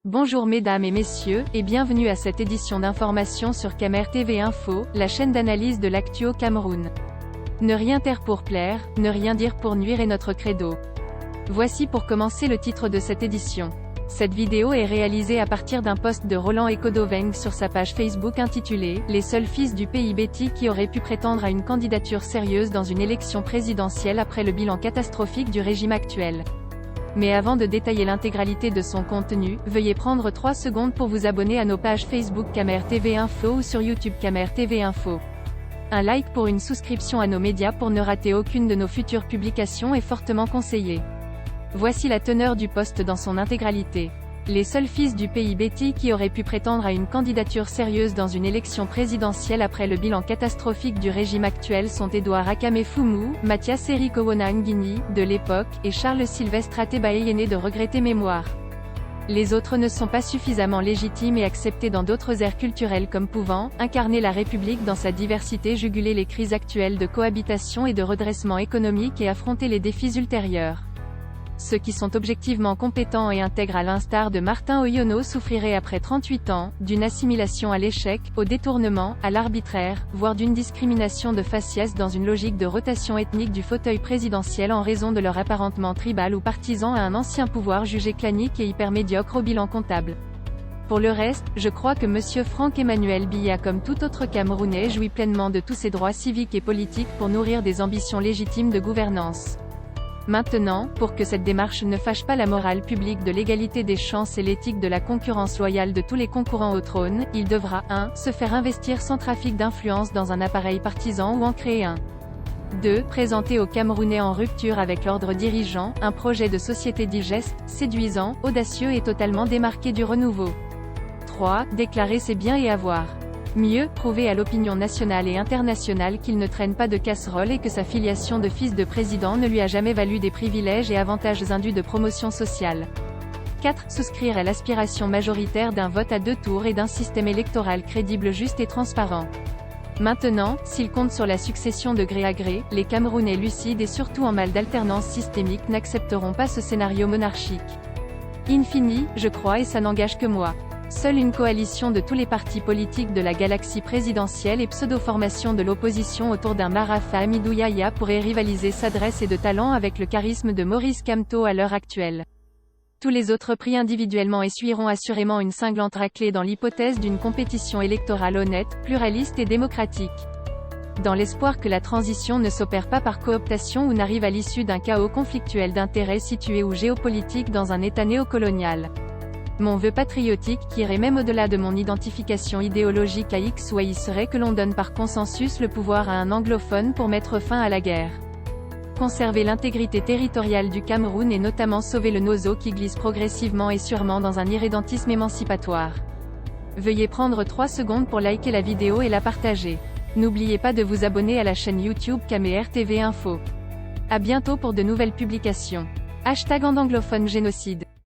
Bonjour mesdames et messieurs, et bienvenue à cette édition d'information sur Camer TV Info, la chaîne d'analyse de l'actu au Cameroun. Ne rien taire pour plaire, ne rien dire pour nuire est notre credo. Voici pour commencer le titre de cette édition. Cette vidéo est réalisée à partir d'un post de Roland Ekodoveng sur sa page Facebook intitulée « Les seuls fils du pays bêtis qui auraient pu prétendre à une candidature sérieuse dans une élection présidentielle après le bilan catastrophique du régime actuel ». Mais avant de détailler l'intégralité de son contenu, veuillez prendre 3 secondes pour vous abonner à nos pages Facebook Camer TV Info ou sur YouTube Camer TV Info. Un like pour une souscription à nos médias pour ne rater aucune de nos futures publications est fortement conseillé. Voici la teneur du post dans son intégralité. Les seuls fils du pays bêtis qui auraient pu prétendre à une candidature sérieuse dans une élection présidentielle après le bilan catastrophique du régime actuel sont Edouard Akame Fumu, Mathias Erikowona Ngini, de l'époque, et Charles Sylvestre Atebaeyene de regrettée mémoire. Les autres ne sont pas suffisamment légitimes et acceptés dans d'autres aires culturelles comme pouvant incarner la République dans sa diversité, juguler les crises actuelles de cohabitation et de redressement économique et affronter les défis ultérieurs. Ceux qui sont objectivement compétents et intègres à l'instar de Martin Oyono souffriraient après 38 ans, d'une assimilation à l'échec, au détournement, à l'arbitraire, voire d'une discrimination de faciès dans une logique de rotation ethnique du fauteuil présidentiel en raison de leur apparentement tribal ou partisan à un ancien pouvoir jugé clanique et hyper médiocre au bilan comptable. Pour le reste, je crois que M. Franck-Emmanuel Biya comme tout autre Camerounais jouit pleinement de tous ses droits civiques et politiques pour nourrir des ambitions légitimes de gouvernance. Maintenant, pour que cette démarche ne fâche pas la morale publique de l'égalité des chances et l'éthique de la concurrence loyale de tous les concurrents au trône, il devra 1. Se faire investir sans trafic d'influence dans un appareil partisan ou en créer un. 2. Présenter aux Camerounais en rupture avec l'ordre dirigeant, un projet de société digeste, séduisant, audacieux et totalement démarqué du renouveau. 3. Déclarer ses biens et avoirs. Mieux, prouver à l'opinion nationale et internationale qu'il ne traîne pas de casserole et que sa filiation de fils de président ne lui a jamais valu des privilèges et avantages indus de promotion sociale. 4. Souscrire à l'aspiration majoritaire d'un vote à 2 tours et d'un système électoral crédible, juste et transparent. Maintenant, s'il compte sur la succession de gré à gré, les Camerounais lucides et surtout en mal d'alternance systémique n'accepteront pas ce scénario monarchique. In fine, je crois et ça n'engage que moi. Seule une coalition de tous les partis politiques de la galaxie présidentielle et pseudo-formation de l'opposition autour d'un Marafa Hamidou Yahya pourrait rivaliser s'adresse et de talent avec le charisme de Maurice Kamto à l'heure actuelle. Tous les autres pris individuellement essuieront assurément une cinglante raclée dans l'hypothèse d'une compétition électorale honnête, pluraliste et démocratique. Dans l'espoir que la transition ne s'opère pas par cooptation ou n'arrive à l'issue d'un chaos conflictuel d'intérêts situé ou géopolitique dans un État néocolonial. Mon vœu patriotique, qui irait même au-delà de mon identification idéologique à X ou à Y, serait que l'on donne par consensus le pouvoir à un anglophone pour mettre fin à la guerre. Conserver l'intégrité territoriale du Cameroun et notamment sauver le Nozo qui glisse progressivement et sûrement dans un irrédentisme émancipatoire. Veuillez prendre 3 secondes pour liker la vidéo et la partager. N'oubliez pas de vous abonner à la chaîne YouTube Camer TV Info. À bientôt pour de nouvelles publications. #anglophone génocide.